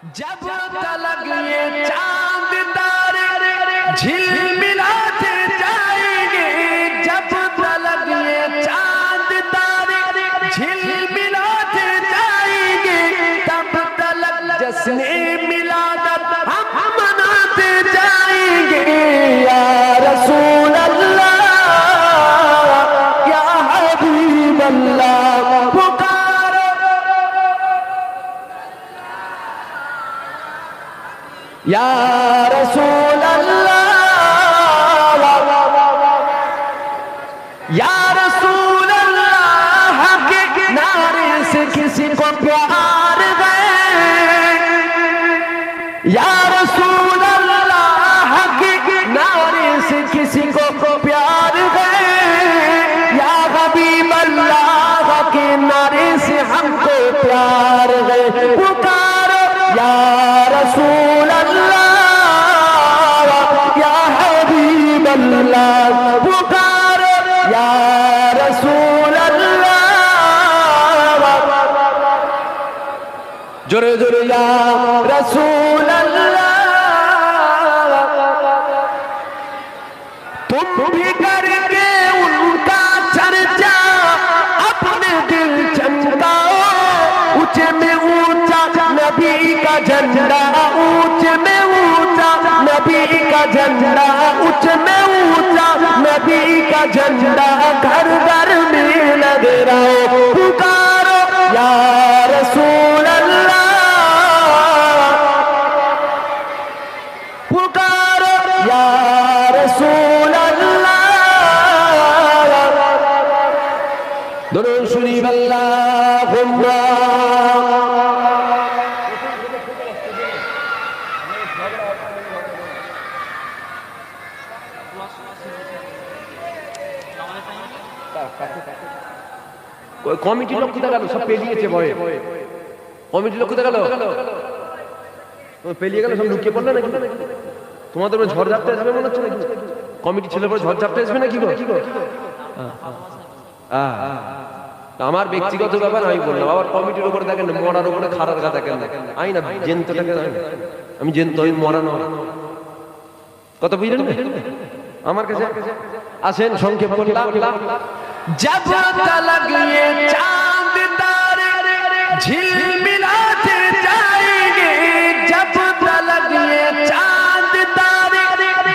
جب تلک یہ چاند تارے جھلملاتے جائیں گے، جب تلک یہ چاند تارے جھلملاتے جائیں گے، تب تلک جشن میلادت ہم مناتے جائیں گے۔ یا رسول اللہ یا حبیب اللہ پکارو، یا رسول اللہ یا رسول اللہ کے نعرے سے کسی کو پیار گئے، یا رسول اللہ کے نعرے سے کسی کو پیار گئے، یا حبیب اللہ کے نعرے سے ہم کو پیار گئے۔ پکارو یا رسول اللہ یا حبیب اللہ، پکارو یا رسول اللہ، جرے جرے یا رسول اللہ، تم بھی کر کے ان کا چرچا اپنے دل چمکاؤ، اونچے میں اونچا نبی کا جھنڈا، اونچے میں اونچا نبی کا جھنڈا، اونچے میں اونچا نبی کا جھنڈا گھر گھر میں لگ رہا ہو۔ پکارو یا رسول اللہ، پکارو یا رسول اللہ، درود شریف اللہم কমিটি লোক কোথায় গেল? সব পেলিয়েছে ভয়ে। কমিটি লোক কোথায় গেল? পেলিয়ে গেল, সব লুকিয়ে পড়লো নাকি? তোমাদের ঝড় ঝাপটা আসবে মনে হচ্ছে নাকি? কমিটি ছেলে পরে ঝড় ঝাপটা আসবে নাকি? আমার ব্যক্তিগত ব্যাপার আমি বললাম, আবার কমিটির উপরে দেখেন মরার উপরে খারার গা দেখেন, আই না জেন্তটাকে আমি জেন্ত মরা নয় কত বুঝলেন? আমার কাছে আসেন সংক্ষেপ করলাম। جب تلک یہ چاند تارے جھلملاتے جائیں گے، جب تلک یہ چاند تارے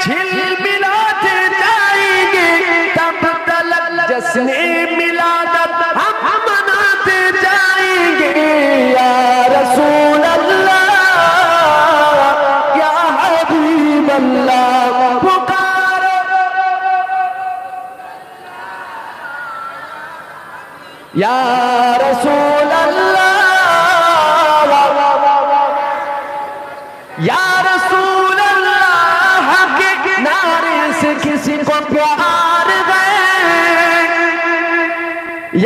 جھلملاتے جائیں گے، تب تلک جشن میلادت ہم مناتے جائیں گے۔ یا رسول اللہ یا حبیب اللہ پکارو یا رسول اللہ یا رسول اللہ کے نعرے سے کسی کو پیار گئے،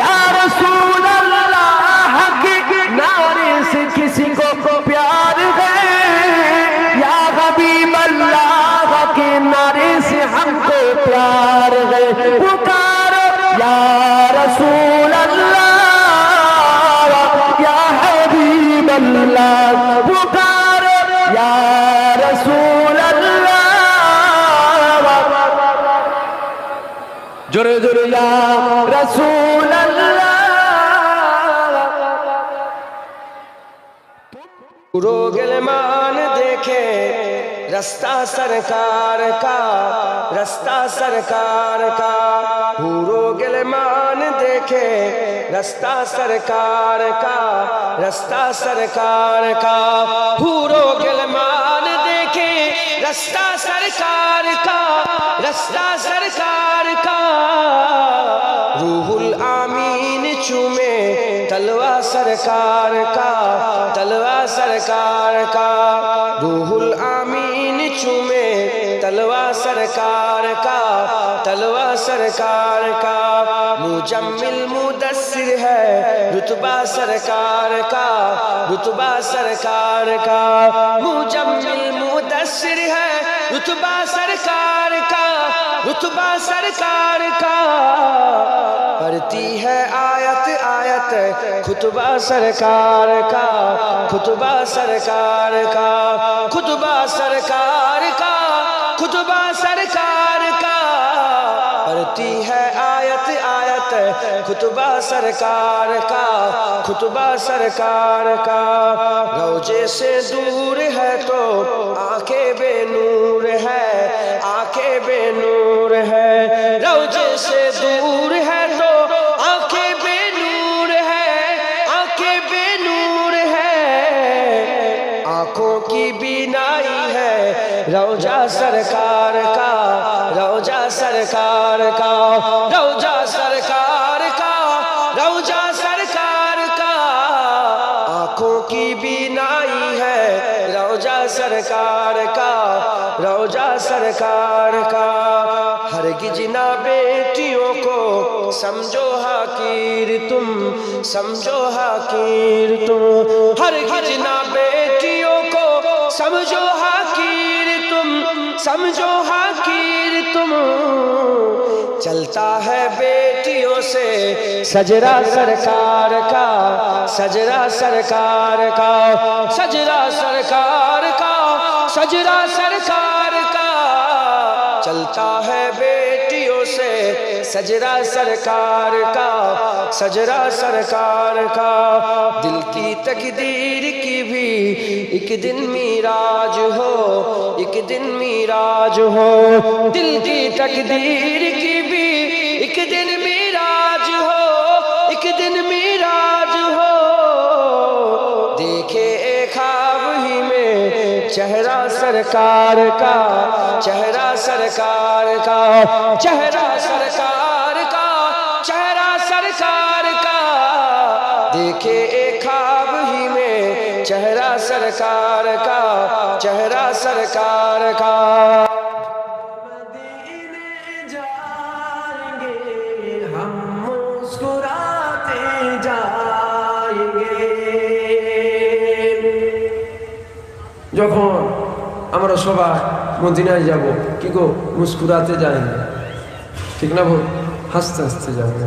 یا رسول اللہ کے نعرے سے کسی کو پیار گئے، یا حبیب اللہ کے نعرے سے ہم کو پیار گئے۔ پکارو یا رسول اللہ یا حبیب اللہ، پکارو یا رسول اللہ، جرے جرے یا رسول اللہ۔ رو گلمان دیکھے رستہ سرکار کا، رستہ سرکار کا، رو گلمان دیکھے رستہ سرکار کا، رستہ سرکار کا، رو گلمان دیکھے رستہ سرکار کا، رستہ سرکار کا، روح الامین چومے تلوہ سرکار کا، تلوہ سرکار کا، روح الامین چومے تلوا سرکار کا، تلوا سرکار کا، مجمل مدثر ہے رتبہ سرکار کا، رتبہ سرکار کا، مجمل مدثر ہے رتبہ سرکار کا، رتبہ سرکار کا، پڑھتی ہے آیت آیت خطبہ سرکار کا، خطبہ سرکار کا، خطبہ سرکار کا، خطبہ سرکار کا، پڑھتی ہے آیت آیت خطبہ سرکار کا، خطبہ سرکار کا، روضے سے دور ہے تو آنکھیں بے نور ہے، آنکھیں بے نور ہے، روضے سے دور ہے تو آنکھیں بے نور ہے، آنکھیں بے نور ہے، آنکھوں کی بینائی ہے روضہ سرکار کا، روضہ سرکار کا، روضہ سرکار کا، روضہ سرکار کا، آنکھوں کی بینائی ہے روضہ سرکار کا، روضہ سرکار کا، ہرگز نہ بیٹیوں کو سمجھو حقیر تم، سمجھو حقیر تم، ہرگز نہ بیٹیوں کو سمجھو حقیر تم، سمجھو حقیر تم، چلتا ہے بیٹیوں سے سجرہ سرکار کا، سجرہ سرکار کا، سجرہ سرکار کا، سجرہ سرکار کا، چلتا ہے بیٹیوں سے سجرہ سرکار کا، سجرہ سرکار کا، دل کی تقدیر کی بھی ایک دن میراج ہو، ایک دن میراج ہو، دل کی تقدیر کی بھی ایک دن میراج ہو، ایک دن میراج ہو، دیکھے ایک خواب ہی میں چہرہ سرکار کا، چہرہ سرکار کا، چہرہ سرکار کا، چہرہ سرکار کا، دیکھے ایک خواب ہی میں چہرہ سرکار کا، چہرہ سرکار کا، مدینے جائیں گے ہم مسکراتے جائیں گے। যখন আমরা সবাই মদিনায় যাব কি গো মুস্কুরাতে যাই না, ঠিক না বল, হাসতে হাসতে যাবে।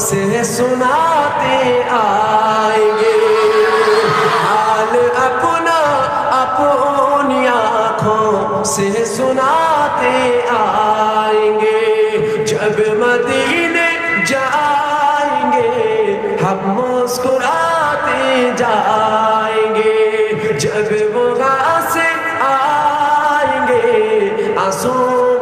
سے سناتے آئیں گے، حال اپنا اپنی آنکھوں سے سناتے آئیں گے، جب مدینے جائیں گے ہم مسکراتے جائیں گے، جب وہاں سے آئیں گے آنسو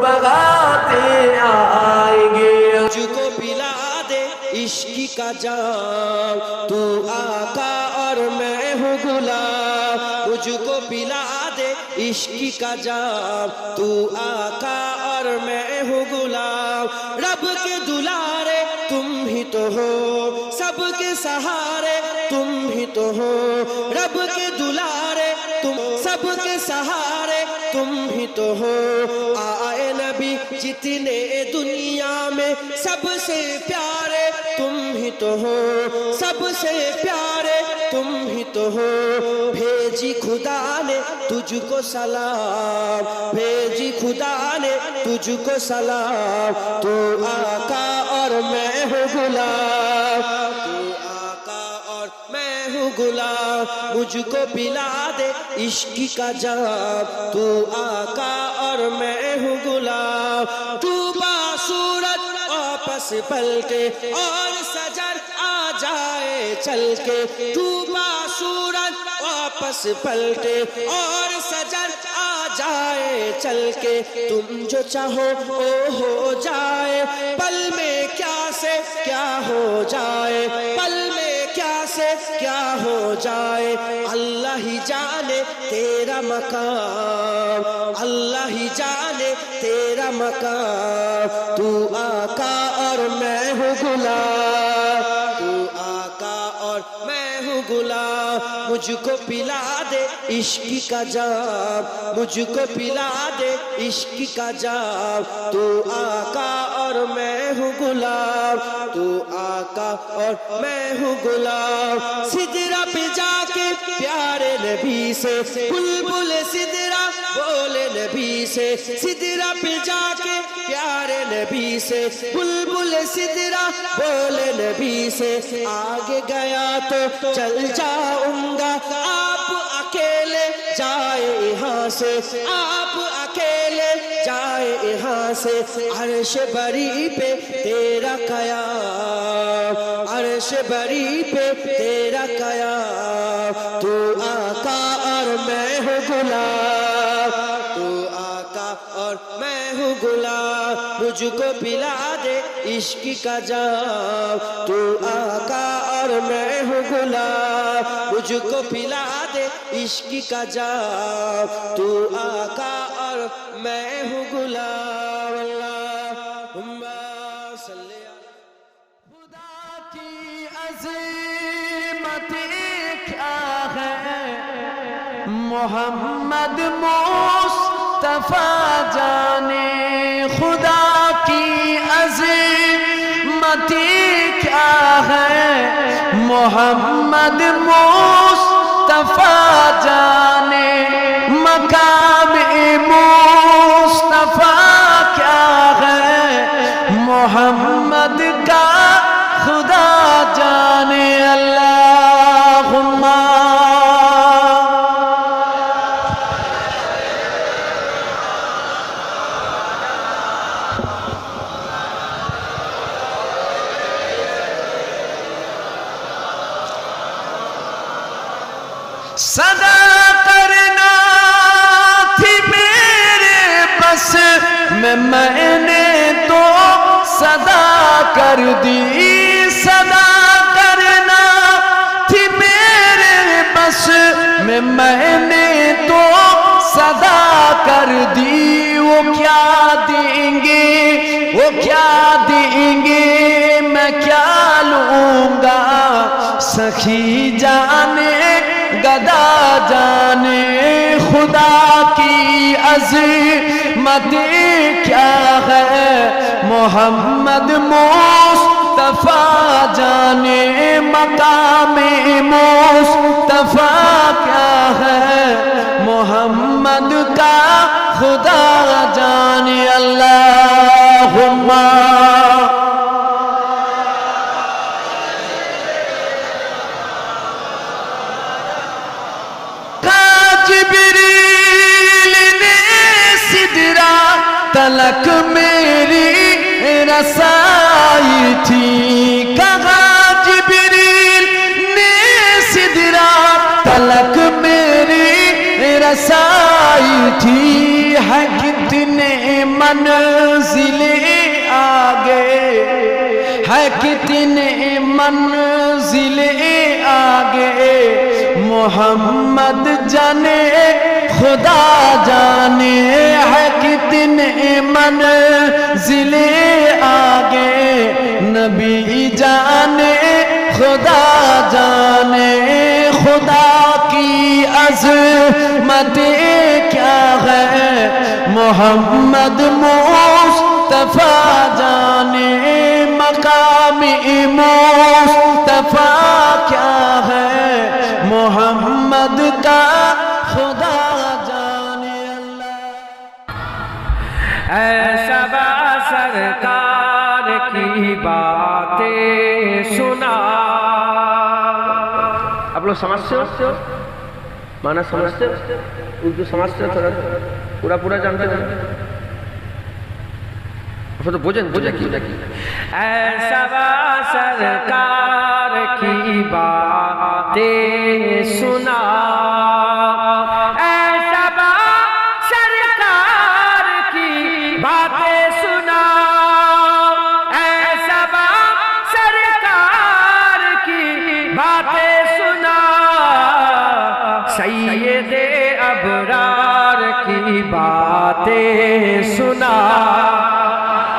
بہاتے آئیں گے۔ مجھ کو پلا دے عشق کا جام، تو آقا اور میں ہوں غلام، مجھ کو پلا دے عشق کا جام، تو آقا اور میں ہوں غلام، رب کے دلارے تم ہی تو ہو، سب کے سہارے تم ہی تو ہو، رب کے دلارے تم، سب کے سہارے تم ہی تو ہو، آئے نبی جتنے دنیا میں سب سے پیارے تم ہی تو ہو، سب سے پیارے تم ہی تو ہو، بھیجی خدا نے تجھ کو سلام، بھیجی خدا نے تجھ کو سلام، تو آقا اور میں ہوں غلام، تو آقا اور میں ہوں غلام، مجھ کو پلا دے عشق کا جام، تو آقا اور میں ہوں غلام، ڈوبا سورج واپس پلٹے اور سجر آ جائے چل کے، ڈوبا سورج واپس پلٹے اور سجر آ جائے چل کے، تم جو چاہو وہ ہو جائے، پل میں کیا سے کیا ہو جائے، پل میں کیا سے کیا ہو جائے، اللہ ہی جانے تیرا مقام، اللہ ہی جانے تیرا مقام، تو آقا اور میں ہوں غلام، تو آقا اور میں ہوں غلام، مجھ کو پلا دے عشق کا جام، مجھ کو پلا دے عشق کا جام، تو آقا اور میں ہوں غلام، تو آقا اور میں ہوں غلام، سدرہ پہ جا کے پیارے نبی سے، بلبل سدرہ بولے نبی سے، سدرہ پہ جا کے پیارے نبی سے، بلبل سدرہ بولے نبی سے، آگے گیا تو چل جاؤں گا، آپ اکیلے جائے یہاں سے، آپ اکیلے جائے یہاں سے، عرش بری پہ تیرا قیام، عرش بری پہ تیرا قیام، تو آقا اور میں ہوں غلام، تو آقا اور میں ہوں غلام، مجھ کو پلا دے عشق کا جام، تو آقا اور میں ہوں غلام، مجھ کو پلا دے عشق کا جام، تو آقا اور میں ہوں غلام، اللہم صلی خدا کی عظمت کیا ہے، محمد مصطفیٰ جانے، خدا کی عظمت کیا ہے، محمد مصطفیٰ جانے، مقام مصطفیٰ کیا ہے، محمد کا خدا جانے، اللہم صدا کرنا تھی میرے بس میں نے تو صدا کر دی، صدا کرنا تھی میرے بس میں نے تو صدا کر دی، وہ کیا دیں گے، وہ کیا دیں گے، میں کیا لوں گا، سخی جانے گدا جانے، خدا کی عظمت کیا ہے، محمد مصطفیٰ جانے، مقام مصطفیٰ کیا ہے، محمد کا خدا جانے، اللہم تلک میری رسائی تھی، کہاں جبریل نے سدرات تلک میری رسائی تھی، ہے کتنے منزلیں آگے، ہے کتنے منزلیں آگے، محمد جانے خدا جانے، ہے کتنے منزلیں آگے، نبی جانے خدا جانے، خدا کی عظمت کیا ہے، محمد مصطفیٰ جانے، مقام مصطفیٰ کیا ہے، محمد کا خدا جانے اللہ۔ ایسا با سرکار کی باتیں سنا۔ آپ لوگ سمجھتے ہو؟ معنی سمجھتے ہو؟ اردو سمجھتے ہو؟ تھوڑا پورا جانتے ہو؟ تو بوجھیں کی ایسا با سرکار کی باتیں سنا، ایسا با سرکار کی باتیں سنا، ایسا با سرکار کی باتیں سنا، سید ابرار کی باتیں سنا،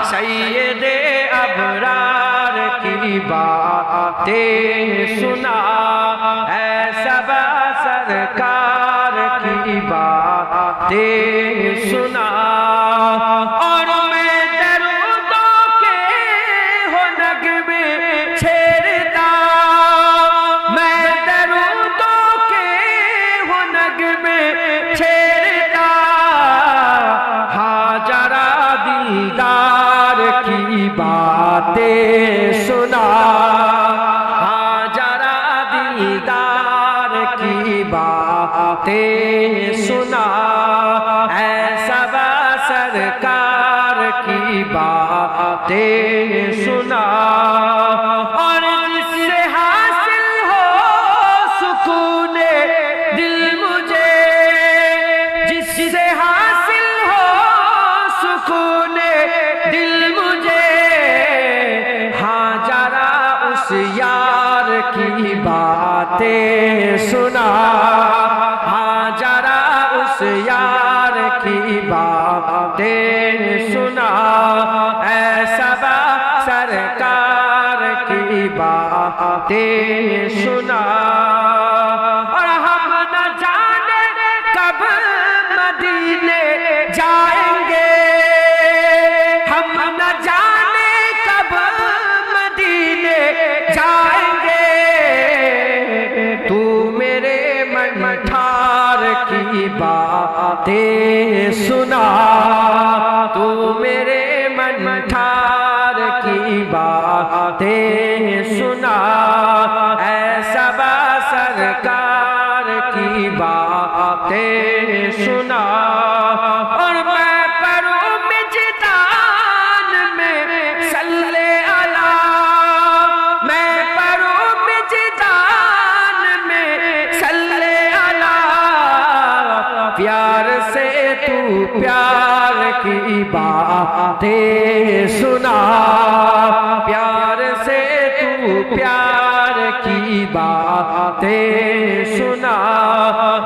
سید ابرار کی باتیں سنا، ایسا با سرکار کی باتیں سنا، اور میں درودوں کے ہو نغمے چھیڑتا، میں درودوں کے ہو نغمے چھیڑتا، ہاجرہ دیدار کی باتیں سنا، ہاجرہ دیدار کی باتیں سنا، ایسا با سرکار کی باتیں سنا، اور جس سے حاصل ہو سکون دل مجھے، جس سے حاصل ہو سکون دل مجھے، ہاں ذرا اس یار کی باتیں سنا، ہاں ذرا اس یار کی باتیں سنا، ایسا با سرکار کی باتیں سنا، اور ہم نہ جانے کب مدینے جائیں گے، ہم نہ جانے کب مدینے جائیں گے، تو میرے من ٹھار کی باتیں سنا، تو میرے من ٹھار کی باتیں سنا، ایسا با سرکار کی باتیں سنا، اور میں پڑھوں مجدان میں صلی علی، میں پڑھوں مجدان میں صلی علی، پیار سے تو پیار کی باتیں سنا، پیار سے تو پیار کی باتیں سنا،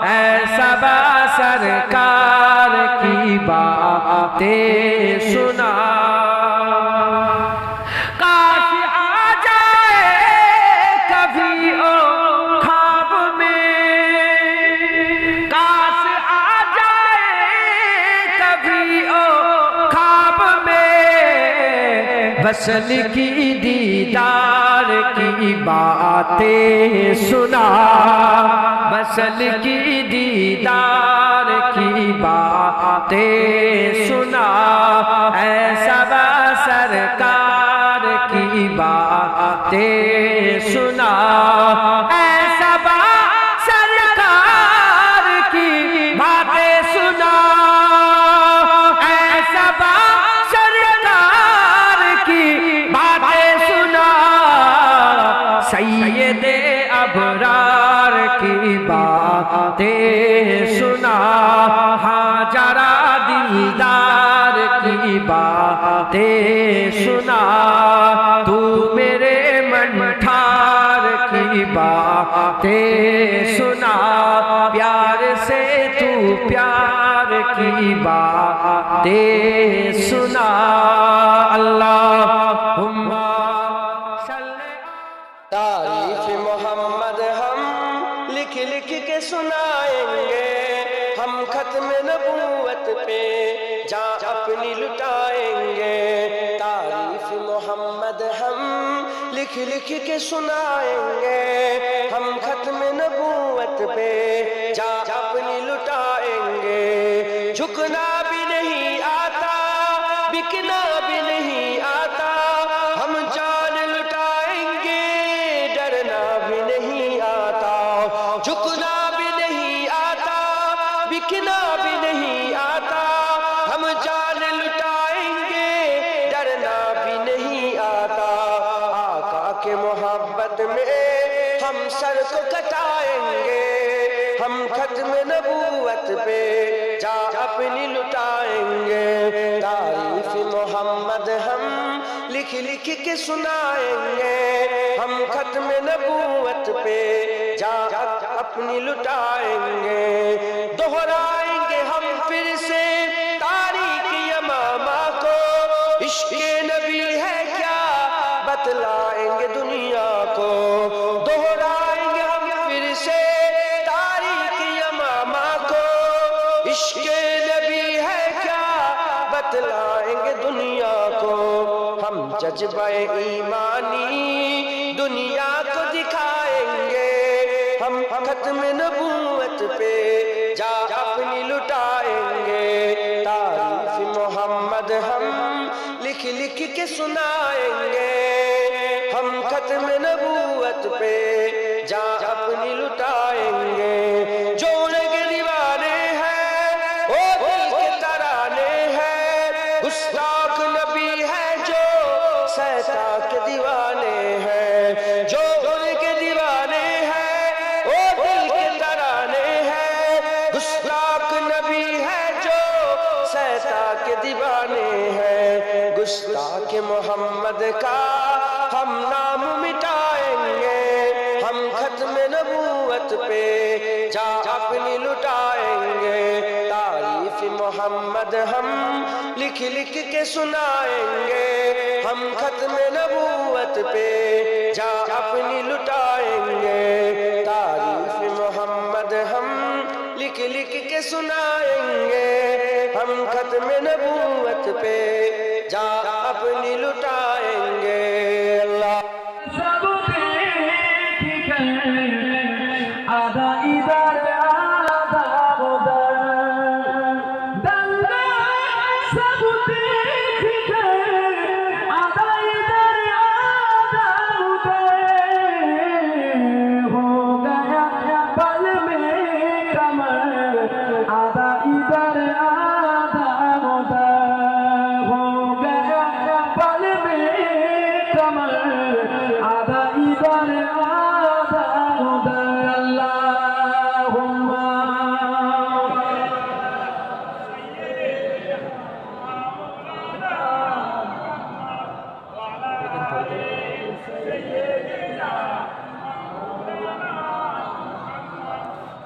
ایسا با سرکار کی باتیں سنا، کاش آ جائے کبھی او خواب میں، کاش آ جائے کبھی او خواب میں، وصل کی دیدار کی باتیں سنا، وصل کی دیدار کی باتیں سنا، ایسا با سرکار کی باتیں سنا، ایسا با سرکار کی باتیں سنا، ایسا با دیدار کی باتیں سنا تو میرے من ٹھار کی باتیں سنا پیار سے تو پیار کی باتیں سنا اللہم تعریف محمد ہم لکھ لکھ کے سنائیں گے ہم ختم نبوت پہ جان اپنی لٹائیں گے تعریف محمد ہم لکھ لکھ کے سنائیں گے ہم ختم نبوت پہ جان اپنی لٹائیں گے جھکنا بھی نہیں آتا بکنا بھی نہیں آتا ہم جان لٹائیں گے ڈرنا بھی نہیں آتا جھکنا بھی نہیں آتا بکنا بھی نہیں آتا ہم جان لٹائیں گے ڈرنا بھی نہیں آتا آقا کے محبت میں ہم سر کو کٹائیں گے ہم ختم نبوت پہ جان اپنی لٹائیں گے تعریف محمد ہم لکھ لکھ کے سنائیں گے ہم ختم نبوت پہ جان اپنی لٹائیں گے دہرائیں گے ہم پھر سے تاریخ یمامہ کو عشق نبی ہے کیا بتلائیں گے دنیا کو دہرائیں گے ہم پھر سے تاریخ یمامہ کو عشق نبی ہے کیا بتلائیں گے دنیا کو ہم جذبہ ایمانی دنیا کو دکھائیں گے ہم ختم نبوت پہ جان اپنی لٹائیں گے تعریف محمد ہم لکھ لکھ کے سنائیں گے ہم ختم نبوت پہ جان اپنی لٹائیں گے جو ان کے دیوانے ہیں وہ دل کے ترانے ہیں گستاخ نبی ہے جو سہتا کے دیوانے ہیں جو ان کے دیوانے ہیں وہ دل کے ترانے ہیں گستاخ نبی ہے جو سہتا کے دیوانے ہیں گستاخ محمد کا ہم نام مٹائیں گے ہم ختم نبوت پہ جان اپنی لٹائیں گے تعریف محمد ہم لکھ لکھ کے سنائیں گے ہم ختم نبوت پہ جان اپنی لٹائیں گے تعریف محمد ہم لکھ لکھ کے سنائیں گے ہم ختم نبوت پہ جان اپنی لٹائیں گے اللہ سب دیکھ کر آدھا ادھر آدھا ادھر دلہ سب دیکھ کر آدھا ادھر آدھا ادھر ہو گیا پل میں کمر آدھا ادھر آدھا ادھر ہو گیا پل میں کمر آدھا ادھر آدھا ادھر اللہم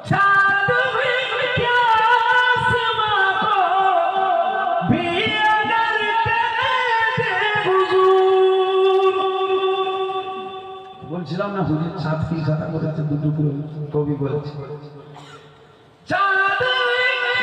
چاند بھی کیا آسماں کو بھی اگر کہہ دے حضور বলছিলাম না হুজুর ছাদ কি ইশারা করেছে দুটো করে কবি বলেছে চাঁদ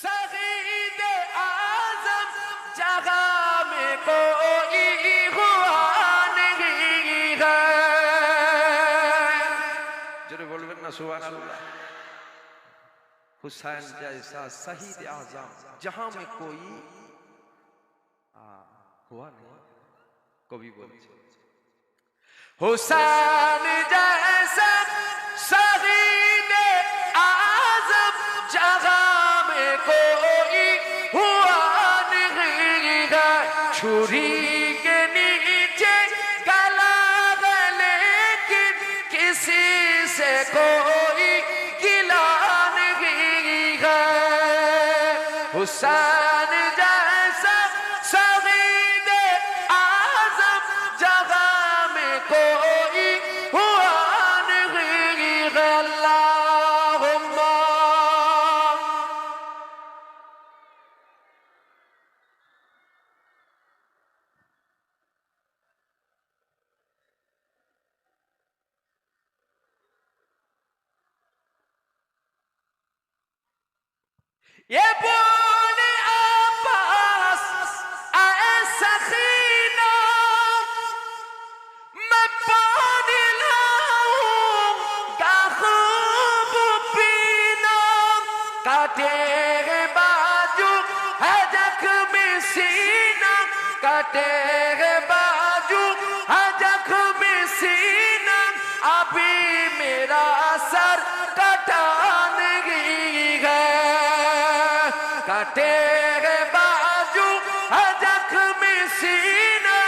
شہید اعظم جہاں میں کوئی ہوا نہیں ہے. جوڑے بولবেন না সুবহানাল্লাহ. حسین جیسا شہید اعظم جہاں میں کوئی ہوا نہیں. کبھی بولছে حسین جیسا شہید اعظم جہاں میں کوئی ہوا نہیں ہے. چھری کے نیچے گلا ہے لیکن کسی سے کوئی گلا نہیں ہے. حسین جیسا شہید اعظم جہاں میں کوئی ہوا نہیں ہے. اللہم یہ بول عباس اے سخینہ میں پانی لاؤں گا خوب پینا. کاٹے گے بازو ہے زخمی سینہ. کاٹے گے بازو ہے زخمی سینہ. ابھی میرا سر کٹا نہیں ہے. کاٹے گے بازو ہے زخمی سینہ.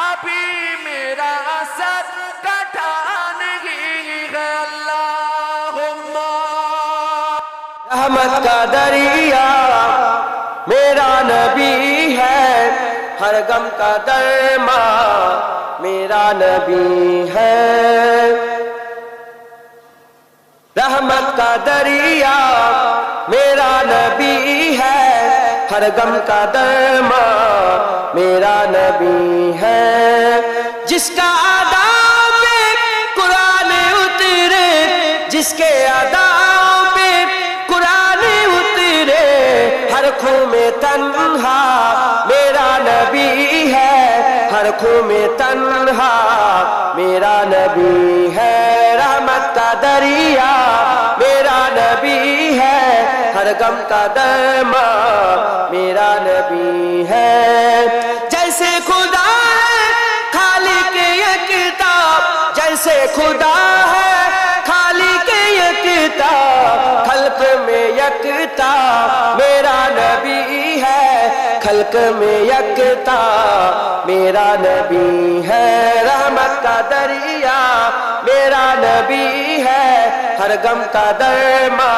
ابھی میرا سر کٹا نہیں ہے. اللہم رحمت کا دریا میرا نبی ہے. ہر غم کا درما میرا نبی ہے. رحمت کا دریا میرا نبی ہے. ہر غم کا درما میرا نبی ہے. جس کا آداب میں قرآن اترے, جس کے آداب میں قرآن اترے, ہر خوں میں تنہا میرا نبی ہے. ہر خوں میں تنہا میرا نبی ہے. رحمت کا دریا میرا نبی ہے. ہر غم کا درما میرا نبی ہے. جیسے خدا ہے خالق یکتا, جیسے خدا ہے خالق یکتا, خلق میں یکتا میرا نبی ہے. خلق میں یکتا میرا نبی ہے. رحمت کا دریا میرا نبی ہے. ہر غم کا درما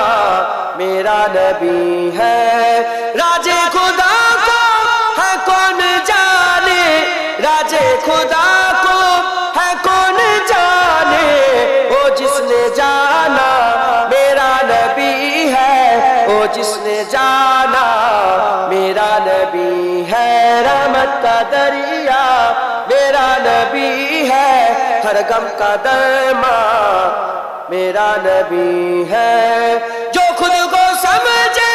میرا نبی ہے. راج خدا کو ہے کون جانے, راج خدا کو ہے کون جانے. وہ جس نے جانا میرا نبی ہے. وہ جس نے جانا میرا نبی ہے. رحمت کا دریا میرا نبی ہے. ہر غم کا درما میرا نبی ہے. جو خود کو سمجھے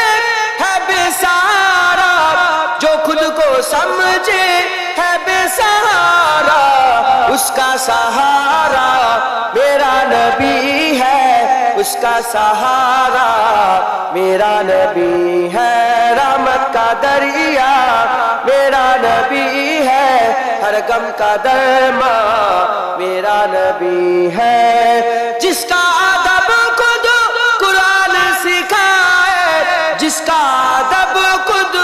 ہے بے سہارا, جو خود کو سمجھے ہے بے سہارا, اس کا سہارا میرا نبی ہے. اس کا سہارا میرا نبی ہے. رحمت کا دریا میرا نبی ہے. ہر غم کا درما میرا نبی ہے. جس کا ادب خود قرآن سکھائے, جس کا ادب خود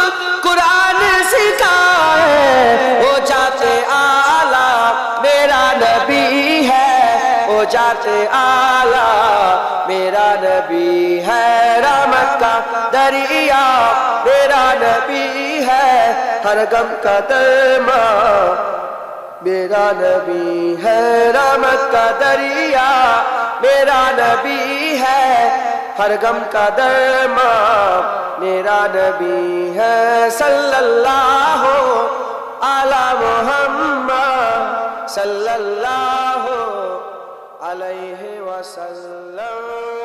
قرآن سکھائے, وہ ذات اعلیٰ میرا نبی ہے. وہ ذات اعلیٰ میرا نبی ہے. رحمت کا دریا میرا نبی ہے. ہر غم کا درما میرا نبی ہے. رحمت کا دریا میرا نبی ہے. ہر غم کا درما میرا نبی ہے. صلی اللہ علی محمد, صلی اللہ عليه وسلم